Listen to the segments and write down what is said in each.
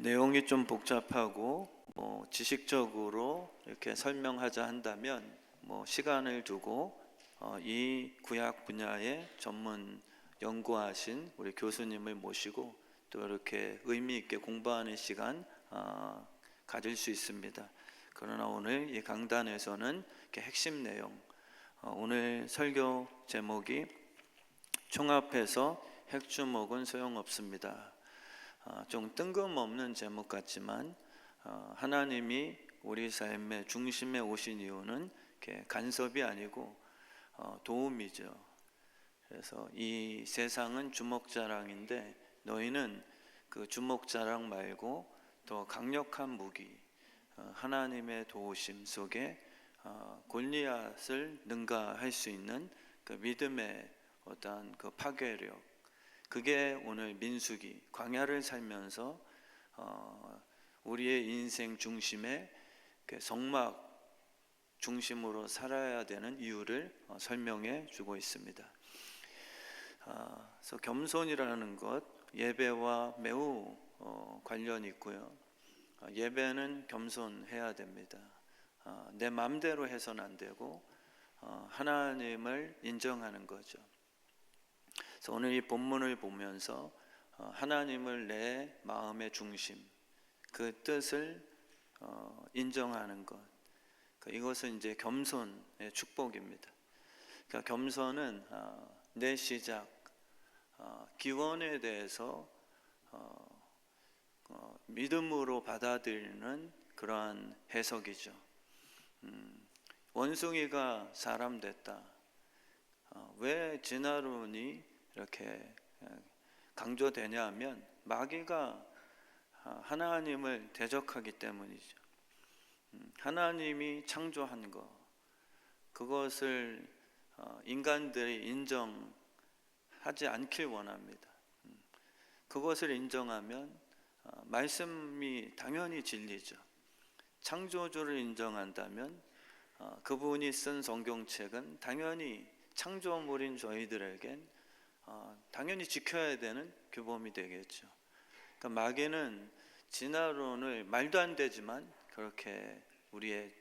내용이 좀 복잡하고 지식적으로 이렇게 설명하자 한다면 시간을 두고 이 구약 분야의 전문 연구하신 우리 교수님을 모시고 또 이렇게 의미 있게 공부하는 시간 가질 수 있습니다. 그러나 오늘 이 강단에서는 이렇게 핵심 내용, 오늘 설교 제목이 총합해서 핵주목은 소용없습니다. 좀 뜬금없는 제목 같지만 하나님이 우리 삶의 중심에 오신 이유는 간섭이 아니고 도움이죠. 그래서 이 세상은 주먹자랑인데 너희는 그 주먹자랑 말고 더 강력한 무기, 하나님의 도우심 속에 골리앗을 능가할 수 있는 그 믿음의 어떠한 그 파괴력, 그게 오늘 민수기 광야를 살면서 우리의 인생 중심에 성막 중심으로 살아야 되는 이유를 설명해 주고 있습니다. 그래서 겸손이라는 것, 예배와 매우 관련이 있고요. 예배는 겸손해야 됩니다. 내 마음대로 해서는 안 되고 하나님을 인정하는 거죠. 그래서 오늘 이 본문을 보면서 하나님을 내 마음의 중심, 그 뜻을 인정하는 것, 이것은 이제 겸손의 축복입니다. 그러니까 겸손은 내 시작, 기원에 대해서 믿음으로 받아들이는 그러한 해석이죠. 원숭이가 사람 됐다. 왜 진화론이 이렇게 강조되냐 하면 마귀가 하나님을 대적하기 때문이죠. 하나님이 창조한 것, 그것을 인간들이 인정하지 않길 원합니다. 그것을 인정하면 말씀이 당연히 진리죠. 창조주를 인정한다면 그분이 쓴 성경책은 당연히 창조물인 저희들에겐 당연히 지켜야 되는 규범이 되겠죠. 그러니까 마귀는 진화론을 말도 안 되지만 그렇게 우리의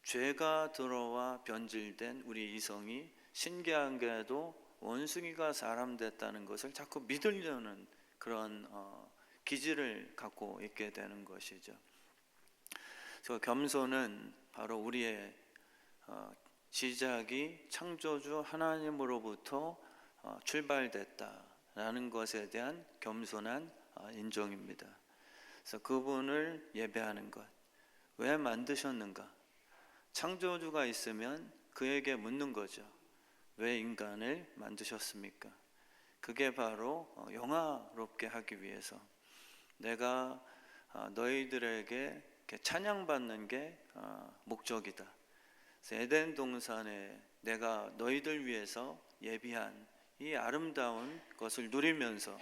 죄가 들어와 변질된 우리 이성이 신기한 게도 원숭이가 사람 됐다는 것을 자꾸 믿으려는 그런 기질을 갖고 있게 되는 것이죠. 그래서 겸손은 바로 우리의 시작이 창조주 하나님으로부터 출발됐다라는 것에 대한 겸손한 인정입니다. 그래서 그분을 예배하는 것, 왜 만드셨는가? 창조주가 있으면 그에게 묻는 거죠. 왜 인간을 만드셨습니까? 그게 바로 영화롭게 하기 위해서, 내가 너희들에게 찬양받는 게 목적이다. 그래서 에덴 동산에 내가 너희들 위해서 예비한 이 아름다운 것을 누리면서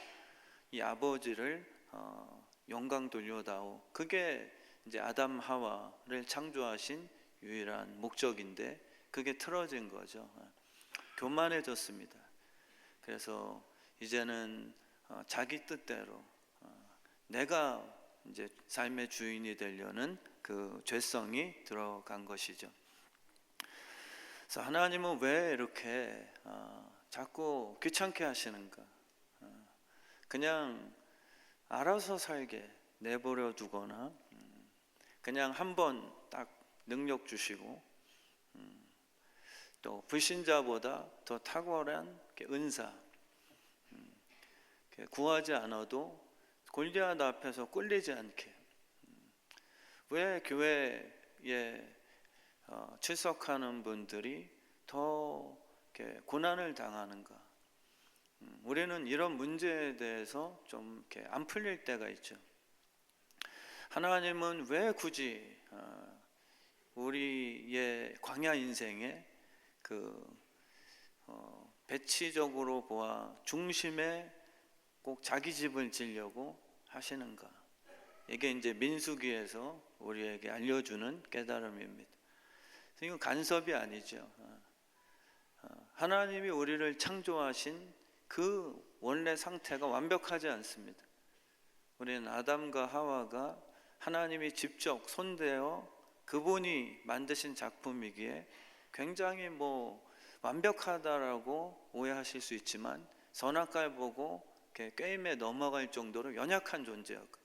이 아버지를 영광 돌려다오. 그게 이제 아담 하와를 창조하신 유일한 목적인데 그게 틀어진 거죠. 교만해졌습니다. 그래서 이제는 자기 뜻대로 내가 이제 삶의 주인이 되려는 그 죄성이 들어간 것이죠. 그래서 하나님은 왜 이렇게 자꾸 귀찮게 하시는가? 그냥 알아서 살게 내버려 두거나 그냥 한번 딱 능력 주시고 또 불신자보다 더 탁월한 은사, 구하지 않아도 골리앗 앞에서 꿀리지 않게, 왜 교회에 출석하는 분들이 더 고난을 당하는가? 우리는 이런 문제에 대해서 좀 이렇게 안 풀릴 때가 있죠. 하나님은 왜 굳이 우리의 광야 인생에 배치적으로 보아 중심에 꼭 자기 집을 지려고 하시는가? 이게 이제 민수기에서 우리에게 알려주는 깨달음입니다. 이건 간섭이 아니죠. 하나님이 우리를 창조하신 그 원래 상태가 완벽하지 않습니다. 우리는 아담과 하와가 하나님이 직접 손대어 그분이 만드신 작품이기에 굉장히 완벽하다라고 오해하실 수 있지만 선악과를 보고 이렇게 게임에 넘어갈 정도로 연약한 존재였고,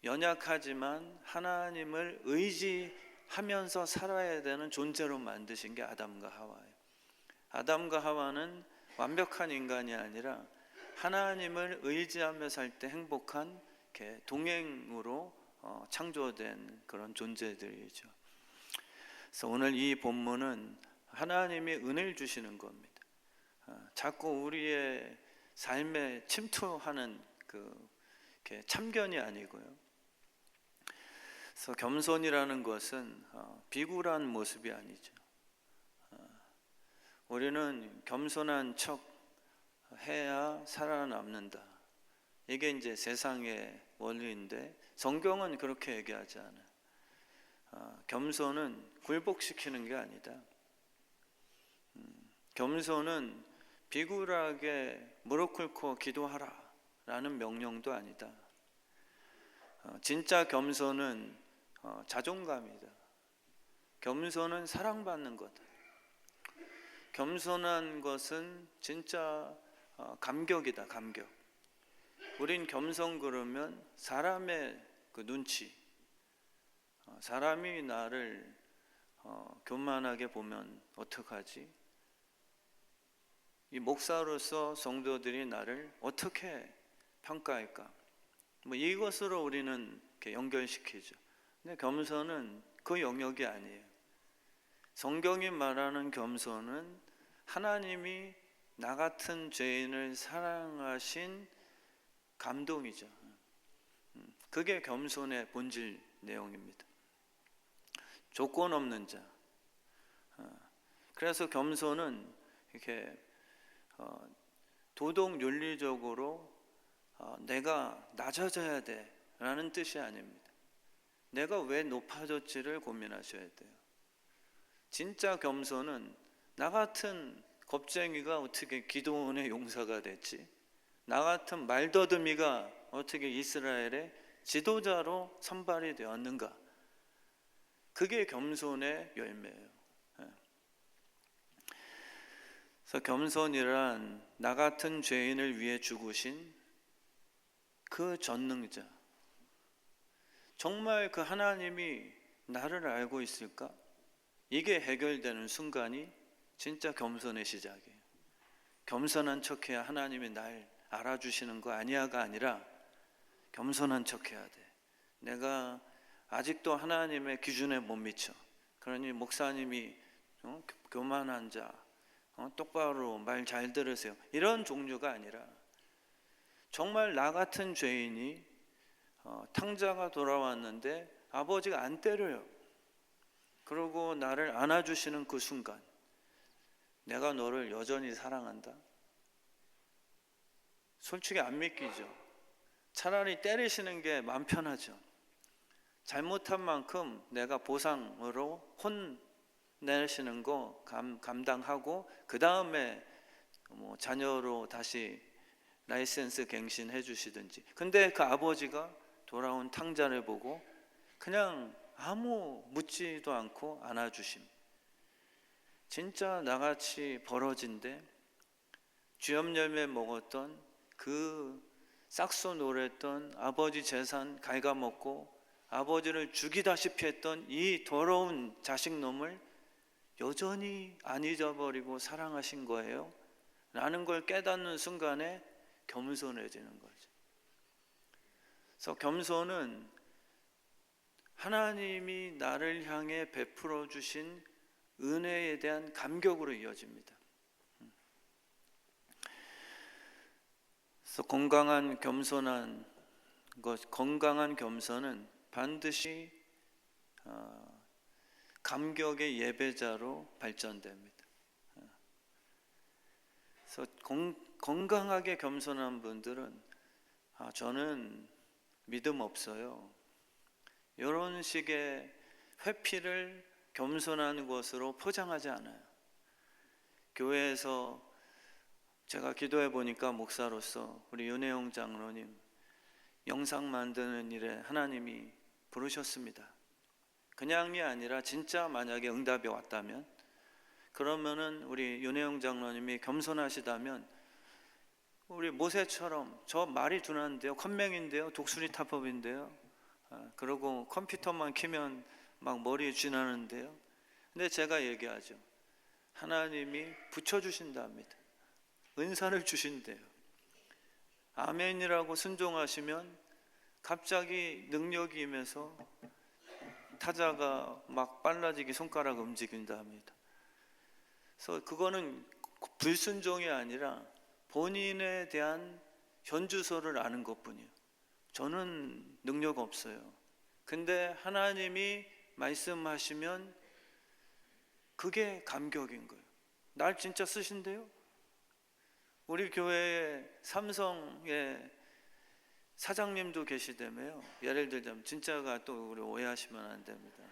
연약하지만 하나님을 의지하면서 살아야 되는 존재로 만드신 게 아담과 하와예요. 아담과 하와는 완벽한 인간이 아니라 하나님을 의지하며 살 때 행복한 동행으로 창조된 그런 존재들이죠. 그래서 오늘 이 본문은 하나님이 은혜를 주시는 겁니다. 자꾸 우리의 삶에 침투하는 참견이 아니고요. 그래서 겸손이라는 것은 비굴한 모습이 아니죠. 우리는 겸손한 척 해야 살아남는다. 이게 이제 세상의 원리인데 성경은 그렇게 얘기하지 않아요. 겸손은 굴복시키는 게 아니다. 겸손은 비굴하게 무릎 꿇고 기도하라 라는 명령도 아니다. 진짜 겸손은 자존감이다. 겸손은 사랑받는 거다. 겸손한 것은 진짜 감격이다. 감격. 우린 겸손 그러면 사람의 그 눈치, 사람이 나를 교만하게 보면 어떡하지? 이 목사로서 성도들이 나를 어떻게 평가할까? 이것으로 우리는 이렇게 연결시키죠. 근데 겸손은 그 영역이 아니에요. 성경이 말하는 겸손은 하나님이 나 같은 죄인을 사랑하신 감동이죠. 그게 겸손의 본질 내용입니다. 조건 없는 자. 그래서 겸손은 이렇게 도덕 윤리적으로 내가 낮아져야 돼 라는 뜻이 아닙니다. 내가 왜 높아졌지를 고민하셔야 돼요. 진짜 겸손은 나 같은 겁쟁이가 어떻게 기도원의 용사가 됐지? 나 같은 말더듬이가 어떻게 이스라엘의 지도자로 선발이 되었는가? 그게 겸손의 열매예요. 그래서 겸손이란 나 같은 죄인을 위해 죽으신 그 전능자. 정말 그 하나님이 나를 알고 있을까? 이게 해결되는 순간이 진짜 겸손의 시작이에요. 겸손한 척해야 하나님이 날 알아주시는 거 아니야가 아니라 겸손한 척해야 돼. 내가 아직도 하나님의 기준에 못 미쳐. 그러니 목사님이 교만한 자, 똑바로 말 잘 들으세요. 이런 종류가 아니라 정말 나 같은 죄인이 탕자가 돌아왔는데 아버지가 안 때려요. 그리고 나를 안아주시는 그 순간 내가 너를 여전히 사랑한다. 솔직히 안 믿기죠. 차라리 때리시는 게 마음 편하죠. 잘못한 만큼 내가 보상으로 혼내시는 거 감당하고 그 다음에 자녀로 다시 라이센스 갱신해 주시든지. 근데 그 아버지가 돌아온 탕자를 보고 그냥 아무 묻지도 않고 안아주심. 진짜 나같이 벌어진데 쥐염 열매 먹었던 그 싹소 노랬던 아버지 재산 갉아먹고 아버지를 죽이다시피 했던 이 더러운 자식놈을 여전히 안 잊어버리고 사랑하신 거예요 라는 걸 깨닫는 순간에 겸손해지는 거죠. 그래서 겸손은 하나님이 나를 향해 베풀어 주신 은혜에 대한 감격으로 이어집니다. 그래서 건강한 겸손은 반드시 감격의 예배자로 발전됩니다. 그래서 건강하게 겸손한 분들은 저는 믿음 없어요. 이런 식의 회피를 겸손한 것으로 포장하지 않아요. 교회에서 제가 기도해 보니까 목사로서 우리 윤혜영 장로님 영상 만드는 일에 하나님이 부르셨습니다. 그냥이 아니라 진짜 만약에 응답이 왔다면, 그러면은 우리 윤혜영 장로님이 겸손하시다면 우리 모세처럼, 저 말이 둔한데요, 컴맹인데요, 독수리 타법인데요, 그리고 컴퓨터만 키면 막 머리에 쥐나는데요. 근데 제가 얘기하죠. 하나님이 붙여주신답니다. 은사를 주신대요. 아멘이라고 순종하시면 갑자기 능력이 임해서 타자가 막 빨라지게 손가락 움직인다 합니다. 그래서 그거는 불순종이 아니라 본인에 대한 현주소를 아는 것뿐이에요. 저는 능력 없어요. 근데 하나님이 말씀하시면 그게 감격인 거예요. 날 진짜 쓰신대요? 우리 교회에 삼성의 사장님도 계시다며요. 예를 들자면, 진짜가 또 우리 오해하시면 안 됩니다.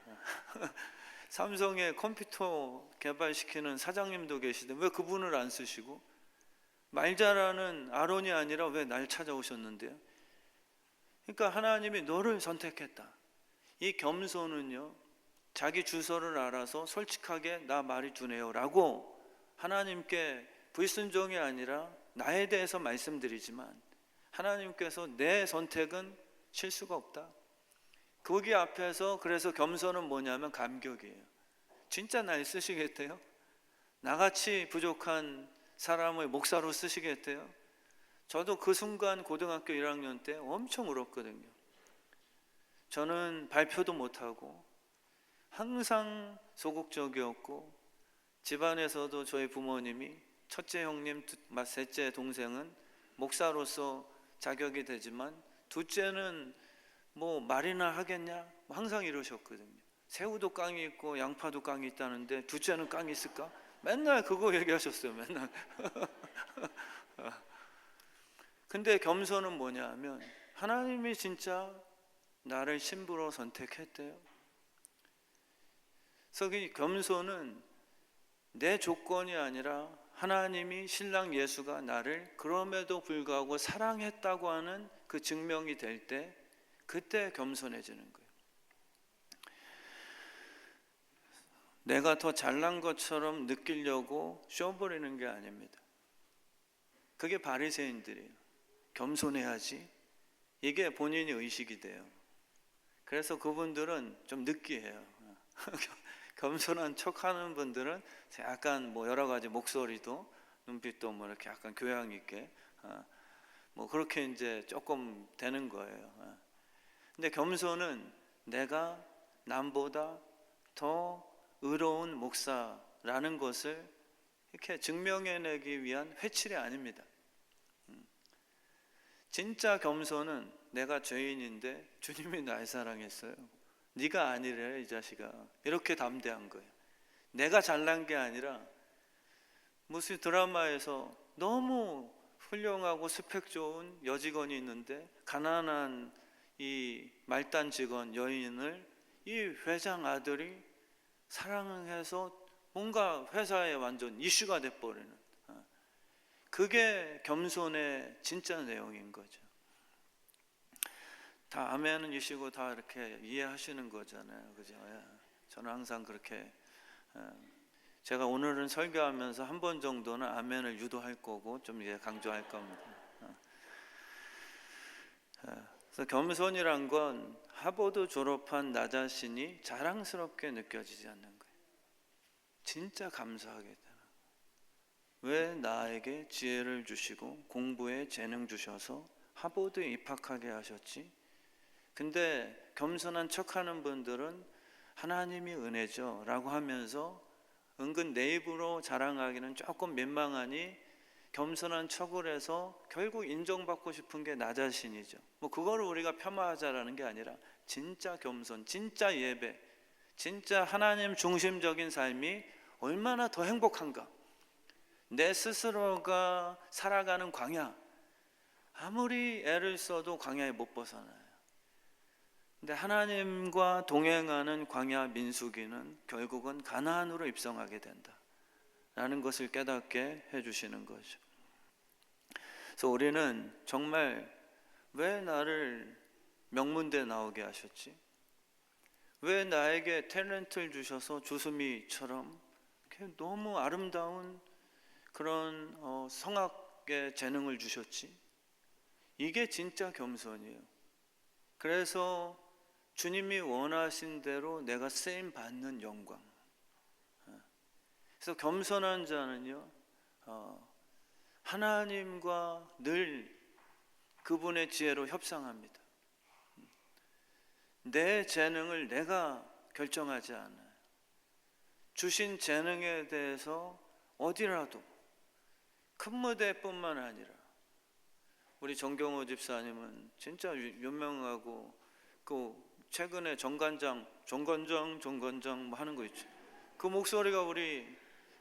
삼성의 컴퓨터 개발시키는 사장님도 계시다며 왜 그분을 안 쓰시고, 말 잘하는 아론이 아니라 왜 날 찾아오셨는데요? 그러니까 하나님이 너를 선택했다. 이 겸손은요, 자기 주소를 알아서 솔직하게 나 말이 두네요 라고 하나님께 불순종이 아니라 나에 대해서 말씀드리지만, 하나님께서 내 선택은 실수가 없다. 거기 앞에서 그래서 겸손은 뭐냐면 감격이에요. 진짜 날 쓰시겠대요? 나같이 부족한 사람을 목사로 쓰시겠대요? 저도 그 순간 고등학교 1학년 때 엄청 울었거든요. 저는 발표도 못하고 항상 소극적이었고, 집안에서도 저희 부모님이 첫째 형님, 셋째 동생은 목사로서 자격이 되지만 둘째는 뭐 말이나 하겠냐? 항상 이러셨거든요. 새우도 깡이 있고 양파도 깡이 있다는데 둘째는 깡이 있을까? 맨날 그거 얘기하셨어요. 맨날. 근데 겸손은 뭐냐 하면 하나님이 진짜 나를 신부로 선택했대요. 그래서 이 겸손은 내 조건이 아니라 하나님이, 신랑 예수가 나를 그럼에도 불구하고 사랑했다고 하는 그 증명이 될 때, 그때 겸손해지는 거예요. 내가 더 잘난 것처럼 느끼려고 쇼 부리는 게 아닙니다. 그게 바리새인들이에요. 겸손해야지, 이게 본인이 의식이 돼요. 그래서 그분들은 좀 느끼해요. 겸손한 척하는 분들은 약간 뭐 여러 가지 목소리도 눈빛도 뭐 이렇게 약간 교양 있게 뭐 그렇게 이제 조금 되는 거예요. 근데 겸손은 내가 남보다 더 의로운 목사라는 것을 이렇게 증명해내기 위한 회칠이 아닙니다. 진짜 겸손은 내가 죄인인데 주님이 날 사랑했어요. 네가 아니래 이 자식아, 이렇게 담대한 거예요. 내가 잘난 게 아니라 무슨 드라마에서 너무 훌륭하고 스펙 좋은 여직원이 있는데 가난한 이 말단 직원 여인을 이 회장 아들이 사랑해서 뭔가 회사에 완전 이슈가 돼버리는, 그게 겸손의 진짜 내용인 거죠. 다 아멘은 이시고 다 이렇게 이해하시는 거잖아요, 그죠? 저는 항상 그렇게, 제가 오늘은 설교하면서 한 번 정도는 아멘을 유도할 거고 좀 이제 강조할 겁니다. 그래서 겸손이란 건 하버드 졸업한 나 자신이 자랑스럽게 느껴지지 않는 거예요. 진짜 감사하게 되는 거예요. 왜 나에게 지혜를 주시고 공부에 재능 주셔서 하버드에 입학하게 하셨지? 근데 겸손한 척하는 분들은 하나님이 은혜죠 라고 하면서 은근 내 입으로 자랑하기는 조금 민망하니 겸손한 척을 해서 결국 인정받고 싶은 게 나 자신이죠. 뭐 그거를 우리가 폄하하자라는 게 아니라 진짜 겸손, 진짜 예배, 진짜 하나님 중심적인 삶이 얼마나 더 행복한가. 내 스스로가 살아가는 광야, 아무리 애를 써도 광야에 못 벗어나요. 근데 하나님과 동행하는 광야 민수기는 결국은 가나안으로 입성하게 된다라는 것을 깨닫게 해주시는 거죠. 그래서 우리는 정말 왜 나를 명문대 나오게 하셨지? 왜 나에게 탤런트를 주셔서 조수미처럼 이렇게 너무 아름다운 그런 성악의 재능을 주셨지? 이게 진짜 겸손이에요. 그래서 주님이 원하신 대로 내가 쓰임 받는 영광. 그래서 겸손한 자는요, 하나님과 늘 그분의 지혜로 협상합니다. 내 재능을 내가 결정하지 않아요. 주신 재능에 대해서 어디라도 큰 무대뿐만 아니라, 우리 정경호 집사님은 진짜 유명하고 그 최근에 정관장 뭐 하는 거 있죠. 그 목소리가 우리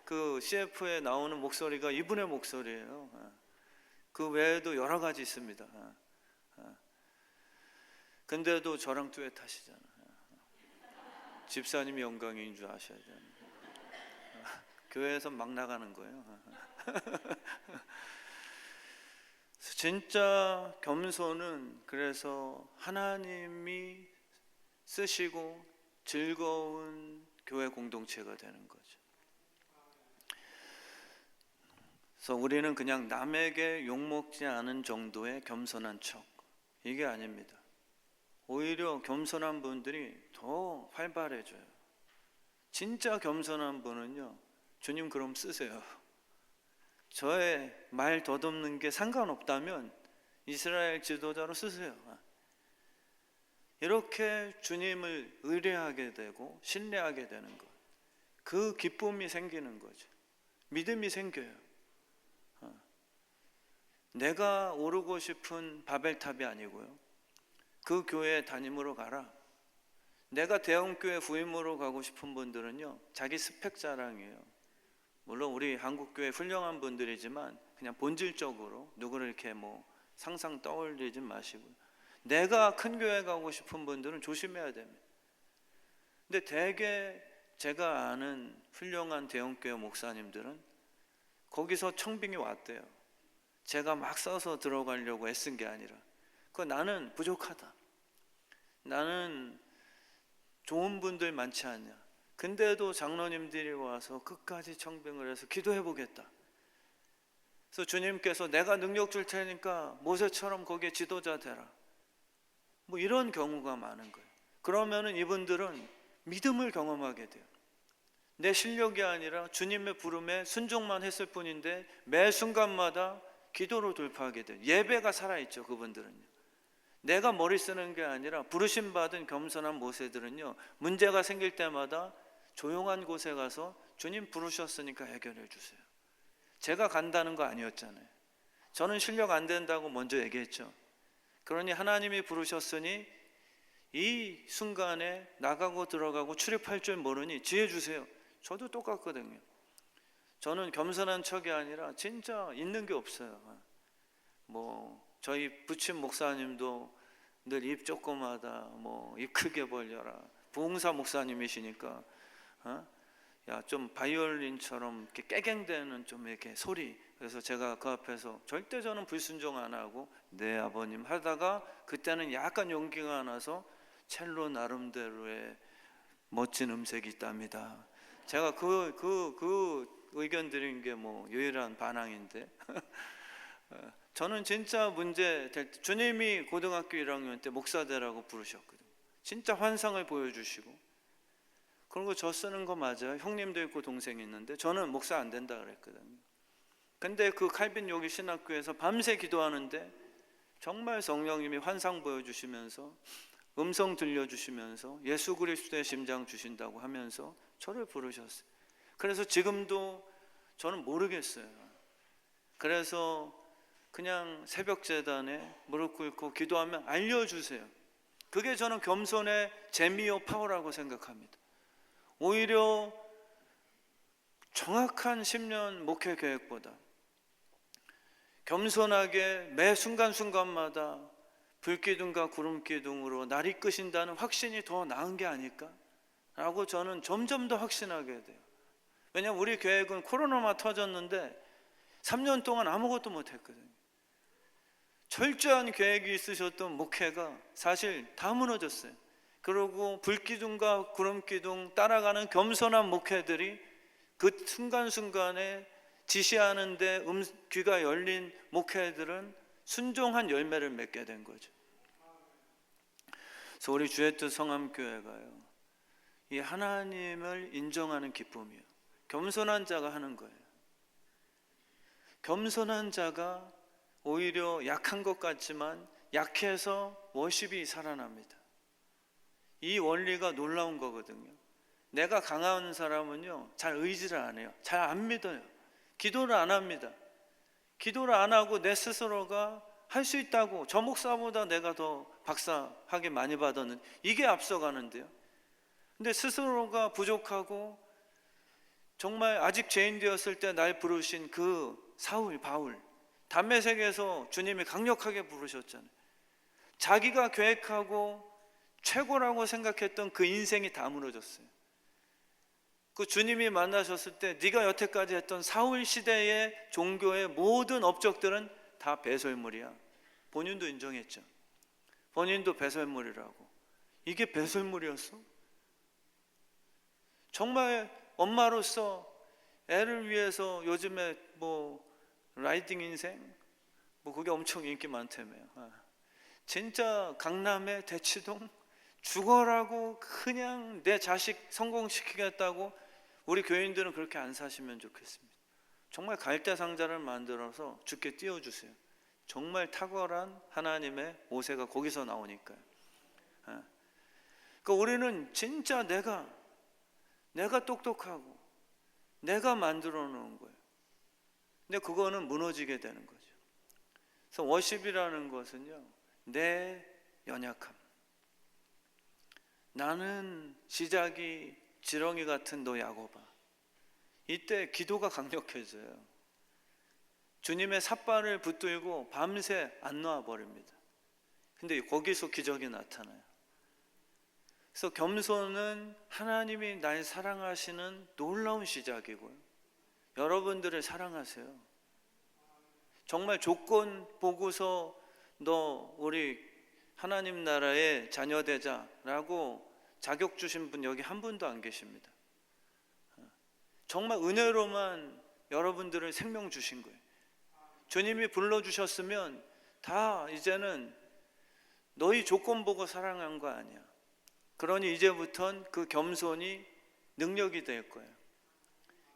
그 CF에 나오는 목소리가 이분의 목소리예요. 그 외에도 여러 가지 있습니다. 근데도 저랑 듀엣 하시잖아요. 집사님이 영광인 줄 아셔야 돼요. 교회에서 막 나가는 거예요. 진짜 겸손은 그래서 하나님이 쓰시고 즐거운 교회 공동체가 되는 거죠. 그래서 우리는 그냥 남에게 욕먹지 않은 정도의 겸손한 척, 이게 아닙니다. 오히려 겸손한 분들이 더 활발해져요. 진짜 겸손한 분은요, 주님 그럼 쓰세요. 저의 말 더듬는 게 상관없다면 이스라엘 지도자로 쓰세요. 이렇게 주님을 의뢰하게 되고 신뢰하게 되는 것, 그 기쁨이 생기는 거죠. 믿음이 생겨요. 내가 오르고 싶은 바벨탑이 아니고요, 그 교회 담임으로 가라. 내가 대형교회 부임으로 가고 싶은 분들은요, 자기 스펙 자랑이에요. 물론 우리 한국교회 훌륭한 분들이지만 그냥 본질적으로 누구를 이렇게 뭐 상상 떠올리지 마시고, 내가 큰 교회 가고 싶은 분들은 조심해야 됩니다. 근데 대개 제가 아는 훌륭한 대형교회 목사님들은 거기서 청빙이 왔대요. 제가 막 써서 들어가려고 애쓴 게 아니라, 나는 부족하다, 나는 좋은 분들 많지 않냐, 근데도 장로님들이 와서 끝까지 청빙을 해서 기도해 보겠다. 그래서 주님께서 내가 능력 줄 테니까 모세처럼 거기에 지도자 되라, 뭐 이런 경우가 많은 거예요. 그러면은 이분들은 믿음을 경험하게 돼요. 내 실력이 아니라 주님의 부름에 순종만 했을 뿐인데 매 순간마다 기도로 돌파하게 돼요. 예배가 살아있죠. 그분들은요, 내가 머리 쓰는 게 아니라 부르심 받은 겸손한 모세들은요, 문제가 생길 때마다 조용한 곳에 가서 주님 부르셨으니까 해결해 주세요. 제가 간다는 거 아니었잖아요. 저는 실력 안 된다고 먼저 얘기했죠. 그러니 하나님이 부르셨으니 이 순간에 나가고 들어가고 출입할 줄 모르니 지혜 주세요. 저도 똑같거든요. 저는 겸손한 척이 아니라 진짜 있는 게 없어요. 뭐 저희 부친 목사님도 늘 입 조그마다, 뭐 입 크게 벌려라. 부흥사 목사님이시니까 야, 좀 바이올린처럼 이렇게 깨갱대는 좀 이렇게 소리. 그래서 제가 그 앞에서 절대 저는 불순종 안 하고 네 아버님 하다가, 그때는 약간 용기가 나서 첼로 나름대로의 멋진 음색이 있답니다. 제가 그 의견 드린 게 뭐 유일한 반항인데 저는 진짜 문제 될 때, 주님이 고등학교 1학년 때 목사 되라고 부르셨거든요. 진짜 환상을 보여주시고, 그런 거 저 쓰는 거 맞아요. 형님도 있고 동생이 있는데 저는 목사 안 된다 그랬거든요. 근데 그 칼빈 여기 신학교에서 밤새 기도하는데 정말 성령님이 환상 보여주시면서 음성 들려주시면서 예수 그리스도의 심장 주신다고 하면서 저를 부르셨어요. 그래서 지금도 저는 모르겠어요. 그래서 그냥 새벽 제단에 무릎 꿇고 기도하면 알려주세요. 그게 저는 겸손의 재미요 파워라고 생각합니다. 오히려 정확한 10년 목회 계획보다 겸손하게 매 순간순간마다 불기둥과 구름기둥으로 날 이끄신다는 확신이 더 나은 게 아닐까라고 저는 점점 더 확신하게 돼요. 왜냐하면 우리 계획은 코로나만 터졌는데 3년 동안 아무것도 못했거든요. 철저한 계획이 있으셨던 목회가 사실 다 무너졌어요. 그리고 불기둥과 구름기둥 따라가는 겸손한 목회들이 그 순간순간에 지시하는데 귀가 열린 목회들은 순종한 열매를 맺게 된 거죠. 그래서 우리 주의 뜻 성함교회가요, 이 하나님을 인정하는 기쁨이요, 겸손한 자가 하는 거예요. 겸손한 자가 오히려 약한 것 같지만 약해서 워십이 살아납니다. 이 원리가 놀라운 거거든요. 내가 강한 사람은요, 잘 의지를 안 해요. 잘 안 믿어요. 기도를 안 합니다. 기도를 안 하고 내 스스로가 할 수 있다고, 저 목사보다 내가 더 박사학위 많이 받았는, 이게 앞서가는데요. 근데 스스로가 부족하고 정말 아직 죄인 되었을 때 날 부르신 그 사울, 바울, 담메색에서 주님이 강력하게 부르셨잖아요. 자기가 계획하고 최고라고 생각했던 그 인생이 다 무너졌어요. 그 주님이 만나셨을 때 네가 여태까지 했던 사울 시대의 종교의 모든 업적들은 다 배설물이야. 본인도 인정했죠. 본인도 배설물이라고. 이게 배설물이었어? 정말 엄마로서 애를 위해서 요즘에 뭐 라이딩 인생 그게 엄청 인기 많다며요. 진짜 강남의 대치동 죽어라고 그냥 내 자식 성공시키겠다고 우리 교인들은 그렇게 안 사시면 좋겠습니다. 정말 갈대상자를 만들어서 주께 띄워주세요. 정말 탁월한 하나님의 모세가 거기서 나오니까요. 그러니까 우리는 진짜 내가 똑똑하고 내가 만들어 놓은 거예요. 근데 그거는 무너지게 되는 거죠. 그래서 워십이라는 것은요, 내 연약함, 나는 시작이 지렁이 같은 너 야곱아, 이때 기도가 강력해져요. 주님의 삿발을 붙들고 밤새 안 놔버립니다. 근데 거기서 기적이 나타나요. 그래서 겸손은 하나님이 날 사랑하시는 놀라운 시작이고요, 여러분들을 사랑하세요. 정말 조건 보고서 너 우리 하나님 나라의 자녀 되자라고 자격 주신 분 여기 한 분도 안 계십니다. 정말 은혜로만 여러분들을 생명 주신 거예요. 주님이 불러주셨으면 다 이제는 너희 조건 보고 사랑한 거 아니야. 그러니 이제부턴 그 겸손이 능력이 될 거예요.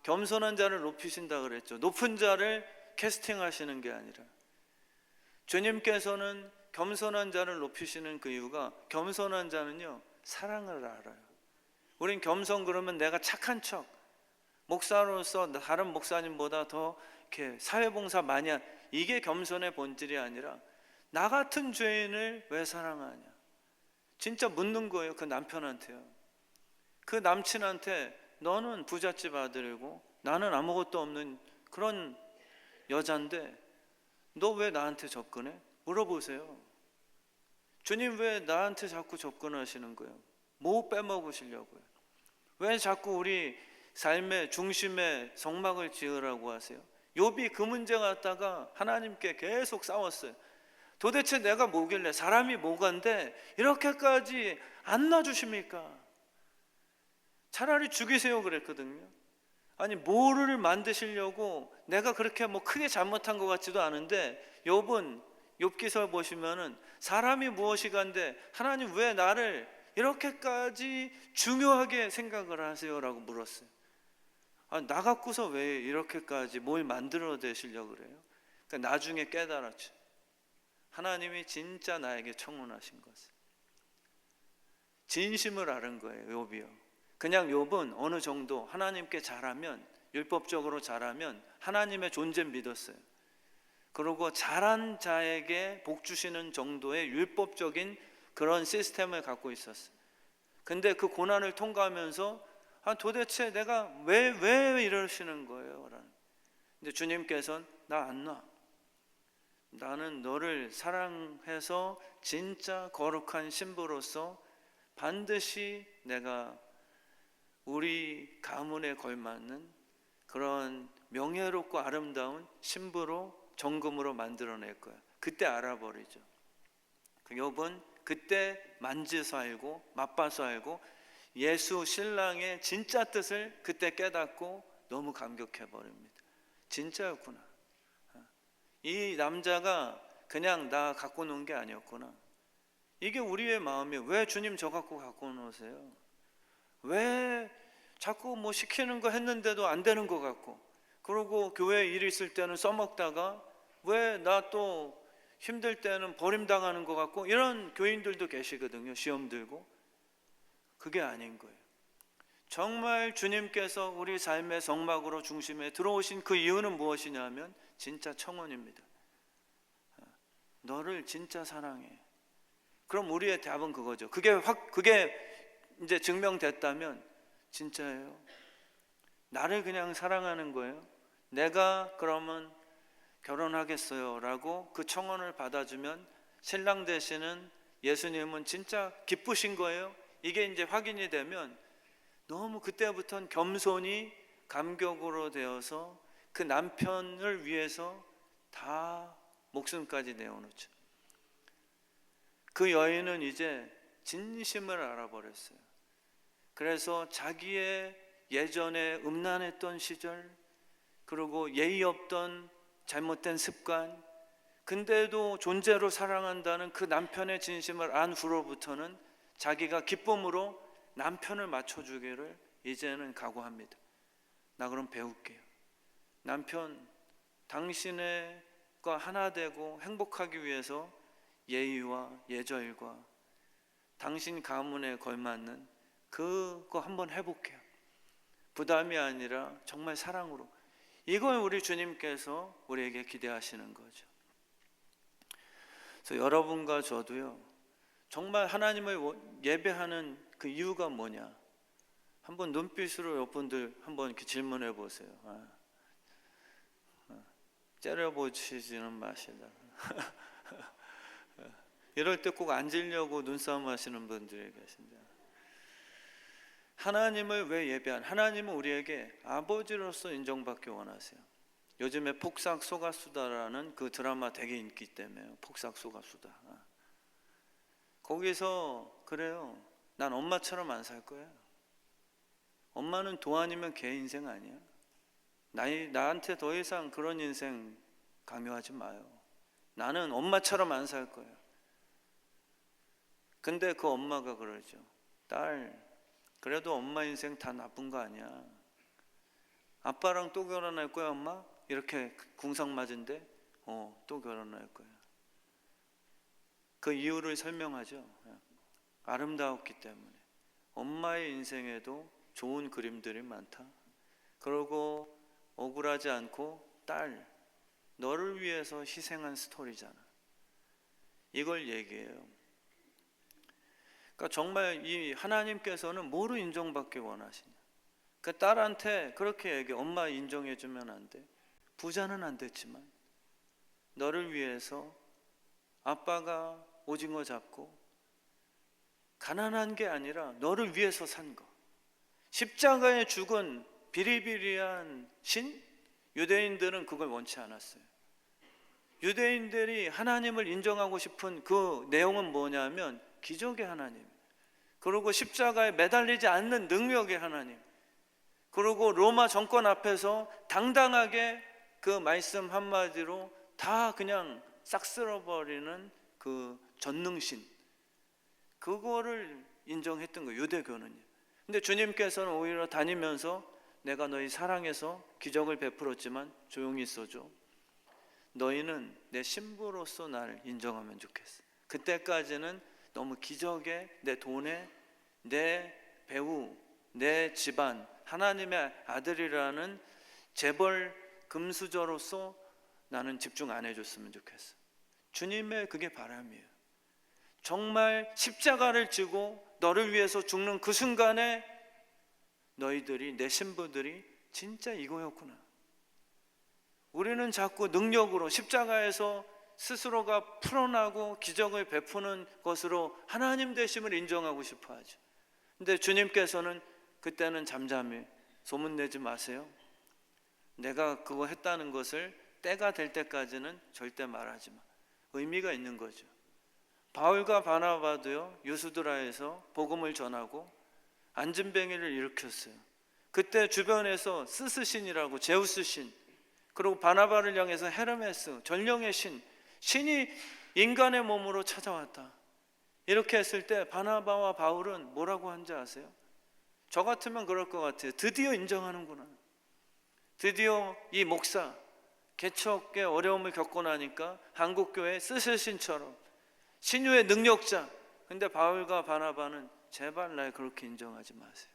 겸손한 자를 높이신다 그랬죠. 높은 자를 캐스팅하시는 게 아니라, 주님께서는 겸손한 자를 높이시는 그 이유가, 겸손한 자는요 사랑을 알아요. 우린 겸손 그러면 내가 착한 척, 목사로서 다른 목사님보다 더 이렇게 사회봉사 많이 한, 이게 겸손의 본질이 아니라 나 같은 죄인을 왜 사랑하냐. 진짜 묻는 거예요. 그 남편한테요, 그 남친한테. 너는 부잣집 아들이고 나는 아무것도 없는 그런 여잔데 너 왜 나한테 접근해? 물어보세요. 주님 왜 나한테 자꾸 접근하시는 거예요? 뭐 빼먹으시려고요? 왜 자꾸 우리 삶의 중심에 성막을 지으라고 하세요? 욥이 그 문제 갖다가 하나님께 계속 싸웠어요. 도대체 내가 뭐길래, 사람이 뭐간데 이렇게까지 안 놔주십니까? 차라리 죽이세요 그랬거든요. 아니 뭐를 만드시려고, 내가 그렇게 뭐 크게 잘못한 것 같지도 않은데, 욥은 욥기서 보시면은 사람이 무엇이간데 하나님 왜 나를 이렇게까지 중요하게 생각을 하세요라고 물었어요. 나 갖고서 왜 이렇게까지 뭘 만들어 대시려고 그래요? 그러니까 나중에 깨달았죠. 하나님이 진짜 나에게 청혼하신 것을, 진심을 아는 거예요. 욥이요. 그냥 욥은 어느 정도 하나님께 잘하면, 율법적으로 잘하면 하나님의 존재 믿었어요. 그리고 잘한 자에게 복 주시는 정도의 율법적인 그런 시스템을 갖고 있었어요. 근데 그 고난을 통과하면서 도대체 내가 왜 이러시는 거예요? 근데 주님께서는 나 안 놔. 나는 너를 사랑해서 진짜 거룩한 신부로서 반드시 내가 우리 가문에 걸맞는 그런 명예롭고 아름다운 신부로 정금으로 만들어낼 거야. 그때 알아버리죠. 그 욥은 그때 만져서 알고 맛봐서 알고 예수 신랑의 진짜 뜻을 그때 깨닫고 너무 감격해 버립니다. 진짜였구나. 이 남자가 그냥 나 갖고 놓은 게 아니었구나. 이게 우리의 마음이에요. 왜 주님 저 갖고 놓으세요? 왜 자꾸 뭐 시키는 거 했는데도 안 되는 것 같고, 그리고 교회 일 있을 때는 써먹다가 왜 나 또 힘들 때는 버림당하는 것 같고, 이런 교인들도 계시거든요. 시험 들고. 그게 아닌 거예요. 정말 주님께서 우리 삶의 성막으로 중심에 들어오신 그 이유는 무엇이냐면 진짜 청혼입니다. 너를 진짜 사랑해. 그럼 우리의 답은 그거죠. 그게 이제 증명됐다면 진짜예요. 나를 그냥 사랑하는 거예요. 내가 그러면 결혼하겠어요 라고 그 청혼을 받아주면 신랑 되시는 예수님은 진짜 기쁘신 거예요. 이게 이제 확인이 되면 너무 그때부터는 겸손히 감격으로 되어서 그 남편을 위해서 다 목숨까지 내어놓죠. 그 여인은 이제 진심을 알아버렸어요. 그래서 자기의 예전에 음란했던 시절, 그리고 예의 없던 잘못된 습관, 근데도 존재로 사랑한다는 그 남편의 진심을 안 후로부터는 자기가 기쁨으로 남편을 맞춰주기를 이제는 각오합니다. 나 그럼 배울게요. 남편, 당신과 하나 되고 행복하기 위해서 예의와 예절과 당신 가문에 걸맞는 그거 한번 해볼게요. 부담이 아니라 정말 사랑으로. 이걸 우리 주님께서 우리에게 기대하시는 거죠. 그래서 여러분과 저도요, 정말 하나님을 예배하는 그 이유가 뭐냐? 한번 눈빛으로 여러분들 한번 이렇게 질문해 보세요. 째려보시지는 마시다. 이럴 때 꼭 앉으려고 눈싸움 하시는 분들이 계신다. 하나님을 왜 예배한? 하나님은 우리에게 아버지로서 인정받기 원하세요. 요즘에 폭삭 속았수다라는 그 드라마 되게 인기 때문에 폭삭 속았수다. 거기서 그래요. 난 엄마처럼 안 살 거야. 엄마는 도 아니면 개 인생 아니야. 나한테 더 이상 그런 인생 강요하지 마요. 나는 엄마처럼 안 살 거야. 근데 그 엄마가 그러죠. 딸, 그래도 엄마 인생 다 나쁜 거 아니야. 아빠랑 또 결혼할 거야 엄마? 이렇게 궁상 맞은데 또 결혼할 거야. 그 이유를 설명하죠. 아름다웠기 때문에. 엄마의 인생에도 좋은 그림들이 많다. 그러고 억울하지 않고 딸, 너를 위해서 희생한 스토리잖아. 이걸 얘기해요. 그러니까 정말 이 하나님께서는 뭐로 인정받기 원하시냐? 그 딸한테 그렇게 얘기해. 엄마 인정해주면 안 돼. 부자는 안 됐지만 너를 위해서 아빠가 오징어 잡고 가난한 게 아니라 너를 위해서 산 거. 십자가에 죽은 비리비리한 신? 유대인들은 그걸 원치 않았어요. 유대인들이 하나님을 인정하고 싶은 그 내용은 뭐냐면 기적의 하나님, 그리고 십자가에 매달리지 않는 능력의 하나님, 그리고 로마 정권 앞에서 당당하게 그 말씀 한마디로 다 그냥 싹 쓸어버리는 그 전능신, 그거를 인정했던 거예요, 유대교는요. 근데 주님께서는 오히려 다니면서 내가 너희 사랑해서 기적을 베풀었지만 조용히 있어줘. 너희는 내 신부로서 나를 인정하면 좋겠어. 그때까지는 너무 기적에, 내 돈에, 내 배우, 내 집안, 하나님의 아들이라는 재벌 금수저로서 나는 집중 안 해줬으면 좋겠어. 주님의 그게 바람이에요. 정말 십자가를 지고 너를 위해서 죽는 그 순간에 너희들이, 내 신부들이 진짜 이거였구나. 우리는 자꾸 능력으로 십자가에서 스스로가 풀어나고 기적을 베푸는 것으로 하나님 되심을 인정하고 싶어 하죠. 근데 주님께서는 그때는 잠잠히 소문내지 마세요. 내가 그거 했다는 것을 때가 될 때까지는 절대 말하지 마. 의미가 있는 거죠. 바울과 바나바도요, 유스드라에서 복음을 전하고 안진뱅이를 일으켰어요. 그때 주변에서 스스신이라고 제우스 신, 그리고 바나바를 향해서 헤르메스, 전령의 신, 신이 인간의 몸으로 찾아왔다. 이렇게 했을 때 바나바와 바울은 뭐라고 한지 아세요? 저 같으면 그럴 것 같아요. 드디어 인정하는구나. 드디어 이 목사, 개척의 어려움을 겪고 나니까 한국교회 스스신처럼 신유의 능력자. 근데 바울과 바나바는 제발 날 그렇게 인정하지 마세요.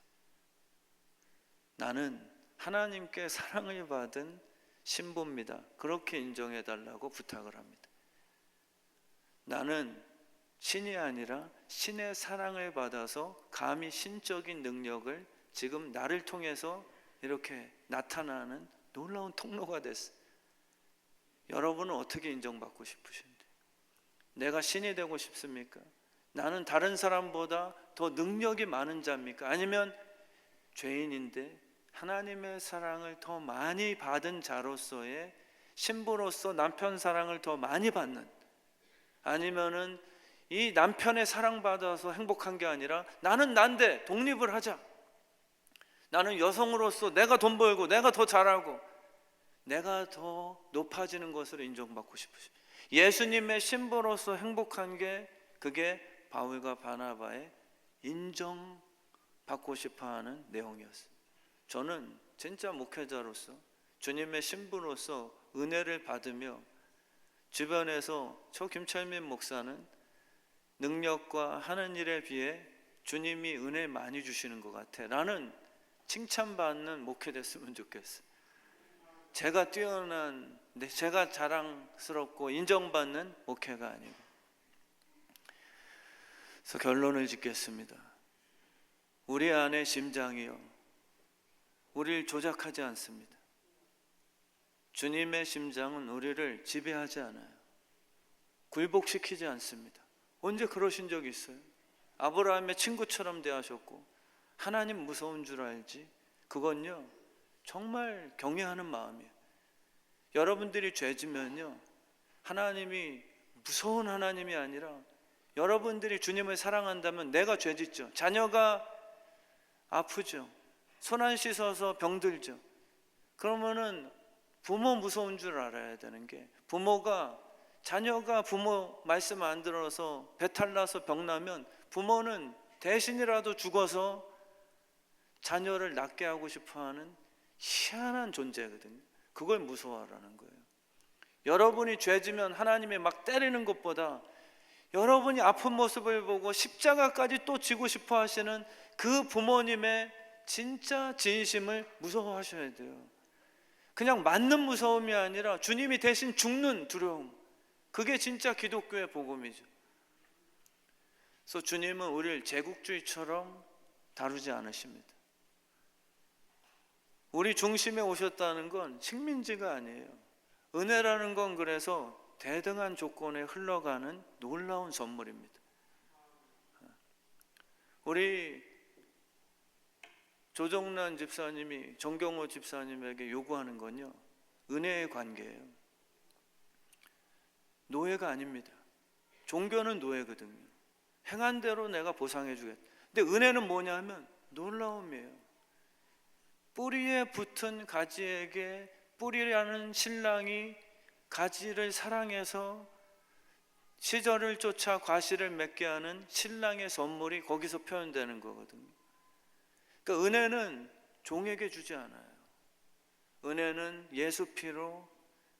나는 하나님께 사랑을 받은 신부입니다. 그렇게 인정해달라고 부탁을 합니다. 나는 신이 아니라 신의 사랑을 받아서 감히 신적인 능력을 지금 나를 통해서 이렇게 나타나는 놀라운 통로가 됐어요. 여러분은 어떻게 인정받고 싶으신데? 내가 신이 되고 싶습니까? 나는 다른 사람보다 더 능력이 많은 자입니까? 아니면 죄인인데 하나님의 사랑을 더 많이 받은 자로서의 신부로서 남편 사랑을 더 많이 받는, 아니면은 이 남편의 사랑받아서 행복한 게 아니라 나는 난데 독립을 하자, 나는 여성으로서 내가 돈 벌고 내가 더 잘하고 내가 더 높아지는 것으로 인정받고 싶으시, 예수님의 신부로서 행복한 게 그게 바울과 바나바의 인정받고 싶어하는 내용이었어요. 저는 진짜 목회자로서 주님의 신부로서 은혜를 받으며 주변에서 저 김철민 목사는 능력과 하는 일에 비해 주님이 은혜 많이 주시는 것 같아 라는 칭찬받는 목회 됐으면 좋겠어요. 제가 뛰어난, 제가 자랑스럽고 인정받는 목회가 아니고. 그래서 결론을 짓겠습니다. 우리 안의 심장이요, 우리를 조작하지 않습니다. 주님의 심장은 우리를 지배하지 않아요. 굴복시키지 않습니다. 언제 그러신 적 있어요? 아브라함의 친구처럼 대하셨고 하나님 무서운 줄 알지? 그건요 정말 경외하는 마음이에요. 여러분들이 죄지면요 하나님이 무서운 하나님이 아니라 여러분들이 주님을 사랑한다면 내가 죄짓죠. 자녀가 아프죠. 손 안 씻어서 병들죠. 그러면은 부모 무서운 줄 알아야 되는 게, 부모가 자녀가 부모 말씀 안 들어서 배탈 나서 병 나면 부모는 대신이라도 죽어서 자녀를 낫게 하고 싶어하는 희한한 존재거든요. 그걸 무서워하라는 거예요. 여러분이 죄지면 하나님이 막 때리는 것보다 여러분이 아픈 모습을 보고 십자가까지 또 지고 싶어 하시는 그 부모님의 진짜 진심을 무서워하셔야 돼요. 그냥 맞는 무서움이 아니라 주님이 대신 죽는 두려움, 그게 진짜 기독교의 복음이죠. 그래서 주님은 우리를 제국주의처럼 다루지 않으십니다. 우리 중심에 오셨다는 건 식민지가 아니에요. 은혜라는 건 그래서 대등한 조건에 흘러가는 놀라운 선물입니다. 우리 조정란 집사님이 정경호 집사님에게 요구하는 건요 은혜의 관계예요. 노예가 아닙니다. 종교는 노예거든요. 행한 대로 내가 보상해 주겠다. 근데 은혜는 뭐냐 하면 놀라움이에요. 뿌리에 붙은 가지에게 뿌리라는 신랑이 가지를 사랑해서 시절을 쫓아 과실을 맺게 하는 신랑의 선물이 거기서 표현되는 거거든요. 그러니까 은혜는 종에게 주지 않아요. 은혜는 예수 피로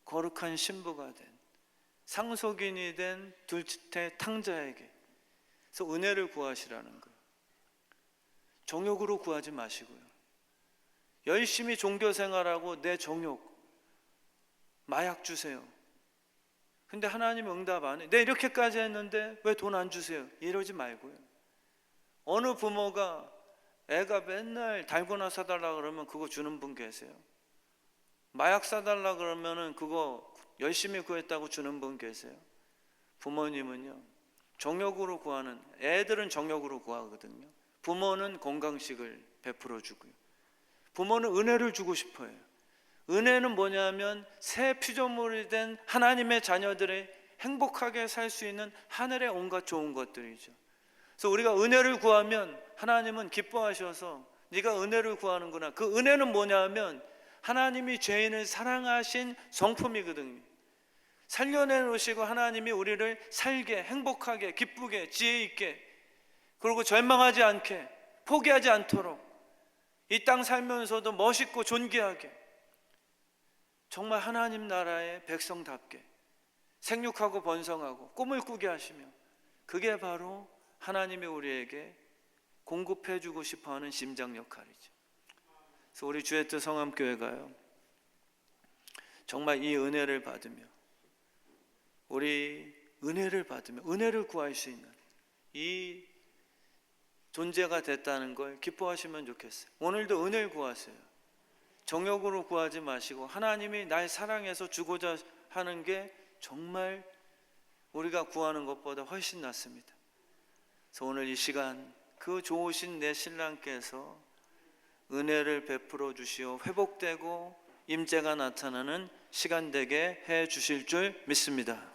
거룩한 신부가 된, 상속인이 된 둘째 탕자에게. 그래서 은혜를 구하시라는 거예요. 정욕으로 구하지 마시고요. 열심히 종교 생활하고 내 정욕, 마약 주세요. 근데 하나님 응답 안 해. 내 이렇게까지 했는데 왜 돈 안 주세요? 이러지 말고요. 어느 부모가 애가 맨날 달고나 사달라 그러면 그거 주는 분 계세요? 마약 사달라 그러면은 그거 열심히 구했다고 주는 분 계세요? 부모님은요 정욕으로 구하는, 애들은 정욕으로 구하거든요. 부모는 건강식을 베풀어 주고요. 부모는 은혜를 주고 싶어요. 은혜는 뭐냐면 새 피조물이 된 하나님의 자녀들의 행복하게 살 수 있는 하늘의 온갖 좋은 것들이죠. 그래서 우리가 은혜를 구하면 하나님은 기뻐하셔서 네가 은혜를 구하는구나. 그 은혜는 뭐냐 하면 하나님이 죄인을 사랑하신 성품이거든요. 살려내놓으시고 하나님이 우리를 살게, 행복하게, 기쁘게, 지혜 있게, 그리고 절망하지 않게, 포기하지 않도록 이 땅 살면서도 멋있고 존귀하게, 정말 하나님 나라의 백성답게 생육하고 번성하고 꿈을 꾸게 하시며, 그게 바로 하나님이 우리에게 공급해 주고 싶어하는 심장 역할이죠. 그래서 우리 주의 뜻 성함교회가요, 정말 이 은혜를 받으며, 우리 은혜를 받으며 은혜를 구할 수 있는 이 존재가 됐다는 걸 기뻐하시면 좋겠어요. 오늘도 은혜를 구하세요. 정욕으로 구하지 마시고 하나님이 날 사랑해서 주고자 하는 게 정말 우리가 구하는 것보다 훨씬 낫습니다. 그래서 오늘 이 시간 그 좋으신 내 신랑께서 은혜를 베풀어 주시어 회복되고 임재가 나타나는 시간 되게 해 주실 줄 믿습니다.